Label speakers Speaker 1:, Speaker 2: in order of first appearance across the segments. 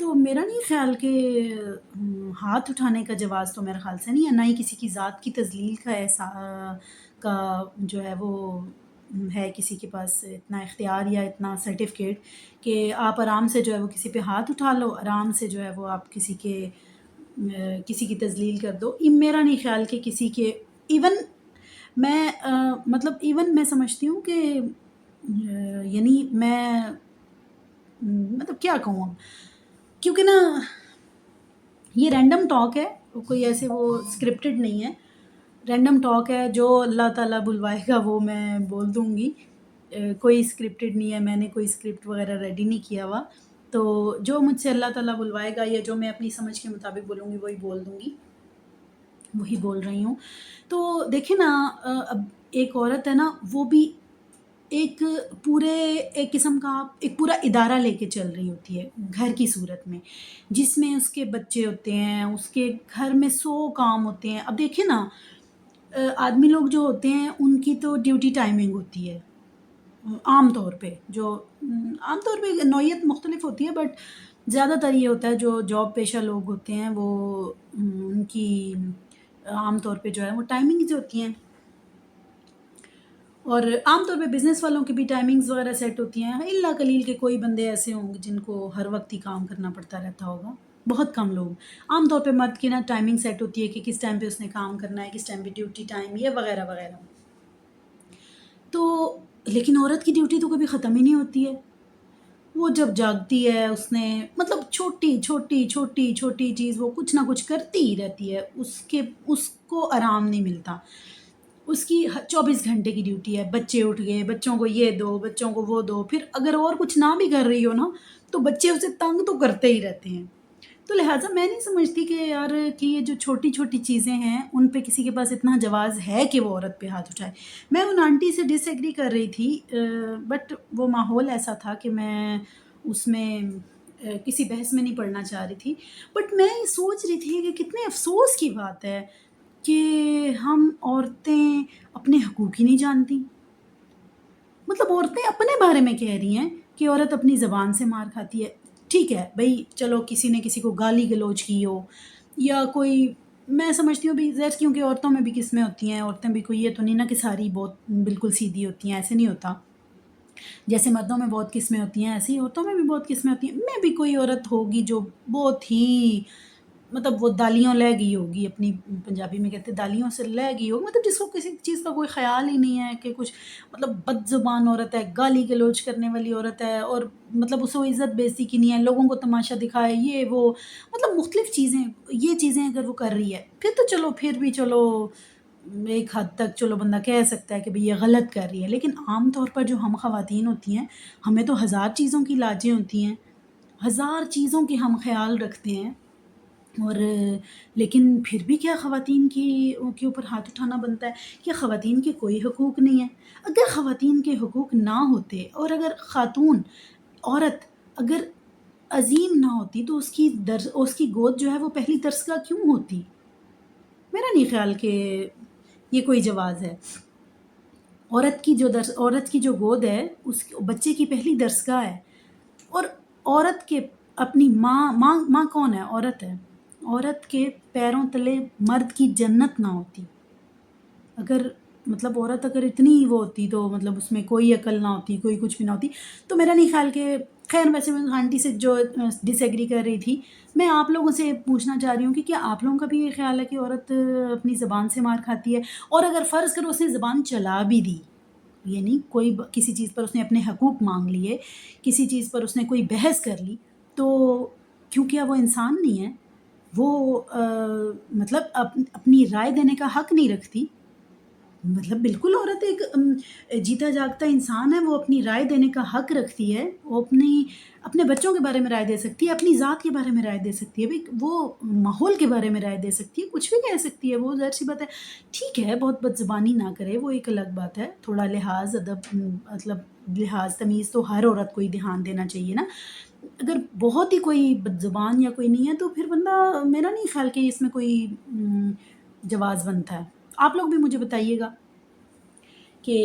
Speaker 1: تو میرا نہیں خیال کہ ہاتھ اٹھانے کا جواز تو میرے خیال سے نہیں ہے، نہ ہی کسی کی ذات کی تذلیل کا کا جو ہے وہ ہے کسی کے پاس اتنا اختیار یا اتنا سرٹیفکیٹ کہ آپ آرام سے جو ہے وہ کسی پہ ہاتھ اٹھا لو، آرام سے جو ہے وہ آپ کسی کی تذلیل کر دو۔ یہ میرا نہیں خیال کہ کسی کے ایون میں مطلب ایون میں سمجھتی ہوں کہ یعنی میں مطلب کیا کہوں اب، کیونکہ نا یہ رینڈم ٹاک ہے، کوئی ایسے وہ اسکرپٹڈ نہیں ہے، رینڈم ٹاک ہے، جو اللہ تعالیٰ بلوائے گا وہ میں بول دوں گی، کوئی اسکرپٹڈ نہیں ہے، میں نے کوئی اسکرپٹ وغیرہ ریڈی نہیں کیا ہوا، تو جو مجھ سے اللہ تعالیٰ بلوائے گا یا جو میں اپنی سمجھ کے مطابق بولوں گی وہی بول دوں گی، وہی بول رہی ہوں۔ تو دیکھیں نا اب ایک عورت ہے نا، وہ بھی ایک پورے ایک قسم کا ایک پورا ادارہ لے کے چل رہی ہوتی ہے گھر کی صورت میں، جس میں اس کے بچے ہوتے ہیں، اس کے گھر میں 100 کام ہوتے ہیں۔ اب دیکھیں نا آدمی لوگ جو ہوتے ہیں ان کی تو ڈیوٹی ٹائمنگ ہوتی ہے، عام طور پہ جو عام طور پہ نوعیت مختلف ہوتی ہے، بٹ زیادہ تر یہ ہوتا ہے جو جاب پیشہ لوگ ہوتے ہیں وہ ان کی عام طور پہ جو ہے وہ ٹائمنگز ہوتی ہیں، اور عام طور پہ بزنس والوں کی بھی ٹائمنگز وغیرہ سیٹ ہوتی ہیں، الا قلیل کے کوئی بندے ایسے ہوں گے جن کو ہر وقت ہی کام کرنا پڑتا رہتا ہوگا، بہت کم لوگ۔ عام طور پہ مرد کی نا ٹائمنگ سیٹ ہوتی ہے کہ کس ٹائم پہ اس نے کام کرنا ہے، کس ٹائم پہ ڈیوٹی ٹائم، یہ وغیرہ وغیرہ۔ تو لیکن عورت کی ڈیوٹی تو کبھی ختم ہی نہیں ہوتی ہے، وہ جب جاگتی ہے اس نے مطلب چھوٹی چھوٹی چھوٹی چھوٹی چیز وہ کچھ نہ کچھ کرتی ہی رہتی ہے، اس کو آرام نہیں ملتا، اس کی 24 گھنٹے کی ڈیوٹی ہے، بچے اٹھ گئے، بچوں کو یہ دو، بچوں کو وہ دو، پھر اگر اور کچھ نہ بھی کر رہی ہو نا تو بچے اسے تنگ تو کرتے ہی رہتے ہیں۔ تو لہٰذا میں نہیں سمجھتی کہ یار کہ یہ جو چھوٹی چھوٹی چیزیں ہیں ان پہ کسی کے پاس اتنا جواز ہے کہ وہ عورت پہ ہاتھ اٹھائے۔ میں ان آنٹی سے ڈس ایگری کر رہی تھی، بٹ وہ ماحول ایسا تھا کہ میں اس میں کسی بحث میں نہیں پڑھنا چاہ رہی تھی، بٹ میں یہ سوچ رہی تھی کہ کتنے افسوس کی بات ہے کہ ہم عورتیں اپنے حقوق ہی نہیں جانتی۔ مطلب عورتیں اپنے بارے میں کہہ رہی ہیں کہ عورت اپنی زبان سے مار کھاتی ہے، ٹھیک ہے بھائی چلو کسی نے کسی کو گالی گلوچ کی ہو یا کوئی، میں سمجھتی ہوں بھی زیادہ، کیونکہ عورتوں میں بھی قسمیں ہوتی ہیں، عورتیں بھی کوئی یہ تو نہیں نا کہ ساری بہت بالکل سیدھی ہوتی ہیں، ایسے نہیں ہوتا، جیسے مردوں میں بہت قسمیں ہوتی ہیں ایسے ہی عورتوں میں بھی بہت قسمیں ہوتی ہیں، میں بھی کوئی عورت ہوگی جو بہت ہی مطلب وہ دالیوں لے گئی ہوگی، اپنی پنجابی میں کہتے ہیں دالیوں سے لے گئی ہوگی، مطلب جس کو کسی چیز کا کوئی خیال ہی نہیں ہے کہ کچھ مطلب بد زبان عورت ہے، گالی گلوچ کرنے والی عورت ہے، اور مطلب اس کو عزت بے عزتی کی نہیں ہے، لوگوں کو تماشا دکھائے، یہ وہ مطلب مختلف چیزیں، یہ چیزیں اگر وہ کر رہی ہے پھر تو چلو، پھر بھی چلو ایک حد تک چلو بندہ کہہ سکتا ہے کہ بھئی یہ غلط کر رہی ہے، لیکن عام طور پر جو ہم خواتین ہوتی ہیں ہمیں تو ہزار چیزوں کی لاجیں ہوتی ہیں، ہزار چیزوں کے ہم خیال رکھتے ہیں، اور لیکن پھر بھی کیا خواتین کے اوپر ہاتھ اٹھانا بنتا ہے؟ کیا خواتین کے کوئی حقوق نہیں ہیں؟ اگر خواتین کے حقوق نہ ہوتے اور اگر خاتون عورت اگر عظیم نہ ہوتی تو اس کی گود جو ہے وہ پہلی درسگاہ کیوں ہوتی؟ میرا نہیں خیال کہ یہ کوئی جواز ہے۔ عورت کی جو گود ہے اس بچے کی پہلی درسگاہ ہے، اور عورت کے اپنی ماں کون ہے؟ عورت ہے، عورت کے پیروں تلے مرد کی جنت نہ ہوتی، اگر مطلب عورت اگر اتنی وہ ہوتی تو مطلب اس میں کوئی عقل نہ ہوتی، کوئی کچھ بھی نہ ہوتی، تو میرا نہیں خیال کہ خیر ویسے میں آنٹی سے جو ڈس ایگری کر رہی تھی، میں آپ لوگوں سے پوچھنا چاہ رہی ہوں کہ کیا آپ لوگوں کا بھی یہ خیال ہے کہ عورت اپنی زبان سے مار کھاتی ہے؟ اور اگر فرض کرو اس نے زبان چلا بھی دی، یعنی کوئی کسی چیز پر اس نے اپنے حقوق مانگ لیے، کسی چیز پر اس نے کوئی بحث کر لی، تو کیوں کیا وہ انسان نہیں ہے؟ وہ مطلب اپنی رائے دینے کا حق نہیں رکھتی؟ مطلب بالکل عورت ایک جیتا جاگتا انسان ہے، وہ اپنی رائے دینے کا حق رکھتی ہے، وہ اپنے بچوں کے بارے میں رائے دے سکتی ہے، اپنی ذات کے بارے میں رائے دے سکتی ہے، وہ ماحول کے بارے میں رائے دے سکتی ہے، کچھ بھی کہہ سکتی ہے، وہ ظاہر سی بات ہے، ٹھیک ہے بہت بد زبانی نہ کرے، وہ ایک الگ بات ہے، تھوڑا لحاظ ادب مطلب لحاظ تمیز تو ہر عورت کو ہی دھیان دینا چاہیے نا، اگر بہت ہی کوئی بد زبان یا کوئی نہیں ہے تو پھر بندہ، میرا نہیں خیال کہ اس میں کوئی جواز بنتا ہے۔ آپ لوگ بھی مجھے بتائیے گا کہ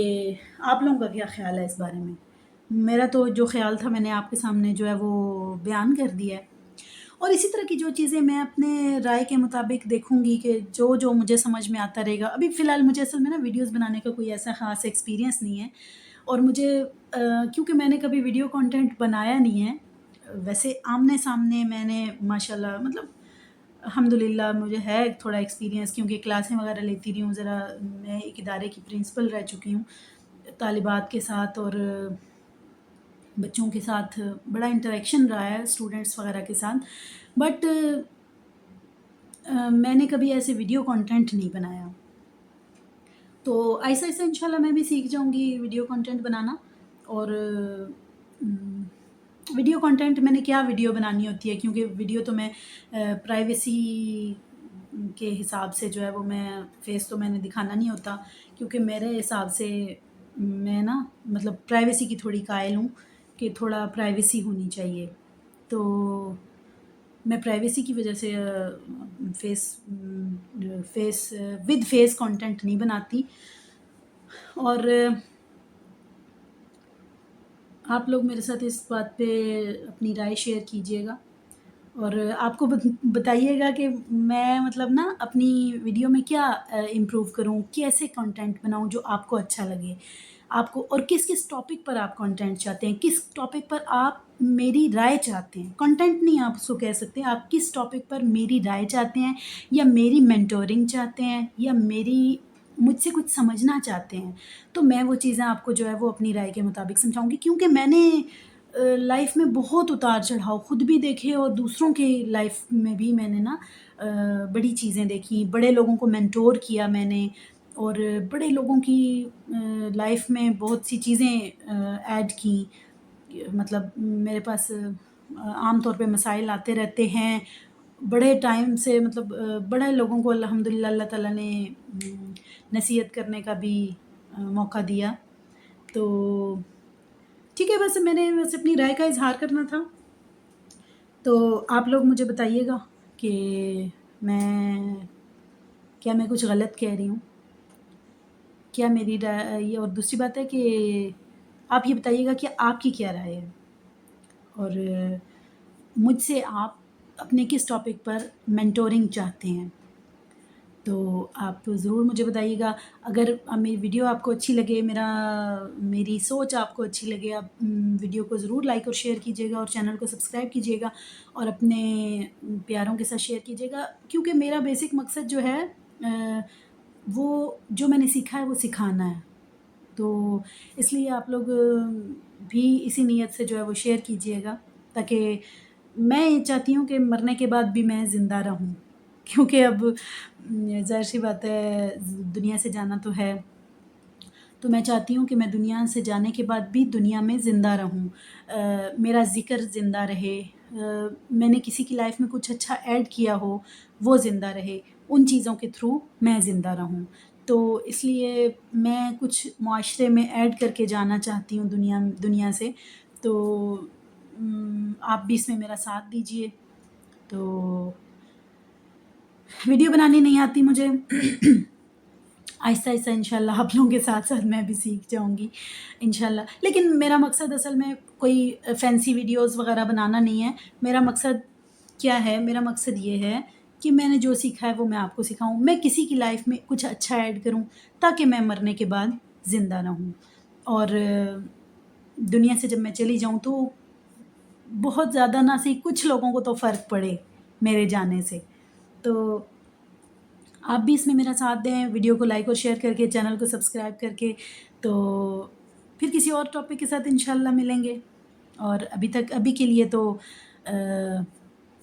Speaker 1: آپ لوگوں کا کیا خیال ہے اس بارے میں؟ میرا تو جو خیال تھا میں نے آپ کے سامنے جو ہے وہ بیان کر دیا ہے۔ اور اسی طرح کی جو چیزیں میں اپنے رائے کے مطابق دیکھوں گی کہ جو مجھے سمجھ میں آتا رہے گا. ابھی فی الحال مجھے اصل میں نا ویڈیوز بنانے کا کوئی ایسا خاص ایکسپیرینس نہیں ہے، اور مجھے کیونکہ میں نے کبھی ویڈیو کانٹینٹ بنایا نہیں ہے. ویسے آمنے سامنے میں نے ماشاء اللہ مطلب الحمد للہ مجھے ہے تھوڑا ایکسپیرینس، کیونکہ کلاسیں وغیرہ لیتی رہی ہوں. ذرا میں ایک ادارے کی پرنسپل رہ چکی ہوں، طالبات کے ساتھ اور بچوں کے ساتھ بڑا انٹریکشن رہا ہے اسٹوڈنٹس وغیرہ کے ساتھ. بٹ میں نے کبھی ایسے ویڈیو کانٹینٹ نہیں بنایا. تو ایسا ایسا انشاءاللہ میں بھی سیکھ جاؤں گی ویڈیو کانٹینٹ بنانا. اور ویڈیو کانٹینٹ میں نے کیا ویڈیو بنانی ہوتی ہے، کیونکہ ویڈیو تو میں پرائیویسی کے حساب سے جو ہے وہ میں فیس تو میں نے دکھانا نہیں ہوتا، کیونکہ میرے حساب سے میں نا مطلب پرائیویسی کی تھوڑی قائل ہوں کہ تھوڑا پرائیویسی ہونی چاہیے. تو میں پرائیویسی کی وجہ سے فیس ود فیس کانٹینٹ نہیں بناتی. اور آپ لوگ میرے ساتھ اس بات پہ اپنی رائے شیئر کیجیے گا، اور آپ کو بتائیے گا کہ میں مطلب نا اپنی ویڈیو میں کیا امپروو کروں، کیسے کنٹینٹ بناؤں جو آپ کو اچھا لگے آپ کو، اور کس کس ٹاپک پر آپ کنٹینٹ چاہتے ہیں، کس ٹاپک پر آپ میری رائے چاہتے ہیں. کنٹینٹ نہیں آپ اس کو کہہ سکتے، آپ کس ٹاپک پر میری رائے چاہتے ہیں، یا میری مینٹورنگ چاہتے ہیں، یا مجھ سے کچھ سمجھنا چاہتے ہیں. تو میں وہ چیزیں آپ کو جو ہے وہ اپنی رائے کے مطابق سمجھاؤں گی، کیونکہ میں نے لائف میں بہت اتار چڑھاؤ خود بھی دیکھے، اور دوسروں کے لائف میں بھی میں نے نا بڑی چیزیں دیکھی، بڑے لوگوں کو مینٹور کیا میں نے، اور بڑے لوگوں کی لائف میں بہت سی چیزیں ایڈ کی. مطلب میرے پاس عام طور پہ مسائل آتے رہتے ہیں بڑے ٹائم سے، مطلب بڑے لوگوں کو الحمدللہ اللہ تعالیٰ نے نصیحت کرنے کا بھی موقع دیا. تو ٹھیک ہے، بس میں نے بس اپنی رائے کا اظہار کرنا تھا. تو آپ لوگ مجھے بتائیے گا کہ کیا میں کچھ غلط کہہ رہی ہوں، کیا میری رائے. اور دوسری بات ہے کہ آپ یہ بتائیے گا کہ آپ کی کیا رائے ہے، اور مجھ سے آپ اپنے کس ٹاپک پر مینٹورنگ چاہتے ہیں. تو آپ ضرور مجھے بتائیے گا. اگر میری ویڈیو آپ کو اچھی لگے، میری سوچ آپ کو اچھی لگے، آپ ویڈیو کو ضرور لائک اور شیئر کیجیے گا، اور چینل کو سبسکرائب کیجیے گا، اور اپنے پیاروں کے ساتھ شیئر کیجیے گا. کیونکہ میرا بیسک مقصد جو ہے وہ جو میں نے سیکھا ہے وہ سکھانا ہے. تو اس لیے آپ لوگ بھی اسی نیت سے جو ہے وہ شیئر کیجیے گا، تاکہ میں یہ چاہتی ہوں کہ مرنے کے بعد بھی میں زندہ رہوں. کیونکہ اب ظاہر سی بات ہے دنیا سے جانا تو ہے، تو میں چاہتی ہوں کہ میں دنیا سے جانے کے بعد بھی دنیا میں زندہ رہوں، میرا ذکر زندہ رہے، میں نے کسی کی لائف میں کچھ اچھا ایڈ کیا ہو وہ زندہ رہے، ان چیزوں کے تھرو میں زندہ رہوں. تو اس لیے میں کچھ معاشرے میں ایڈ کر کے جانا چاہتی ہوں دنیا سے. تو آپ بھی اس میں میرا ساتھ دیجیے. تو ویڈیو بنانی نہیں آتی مجھے، آہستہ آہستہ انشاءاللہ آپ لوگوں کے ساتھ ساتھ میں بھی سیکھ جاؤں گی انشاءاللہ. لیکن میرا مقصد اصل میں کوئی فینسی ویڈیوز وغیرہ بنانا نہیں ہے. میرا مقصد کیا ہے، میرا مقصد یہ ہے کہ میں نے جو سیکھا ہے وہ میں آپ کو سکھاؤں، میں کسی کی لائف میں کچھ اچھا ایڈ کروں تاکہ میں مرنے کے بعد زندہ رہوں. اور دنیا سے جب میں چلی جاؤں تو بہت زیادہ نہ صحیح کچھ لوگوں کو تو فرق پڑے میرے جانے سے. تو آپ بھی اس میں میرا ساتھ دیں، ویڈیو کو لائک اور شیئر کر کے، چینل کو سبسکرائب کر کے. تو پھر کسی اور ٹاپک کے ساتھ انشاءاللہ ملیں گے. اور ابھی کے لیے تو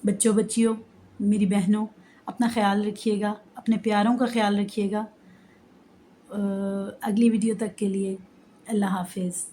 Speaker 1: بچیوں میری بہنوں، اپنا خیال رکھیے گا، اپنے پیاروں کا خیال رکھیے گا. اگلی ویڈیو تک کے لیے اللہ حافظ.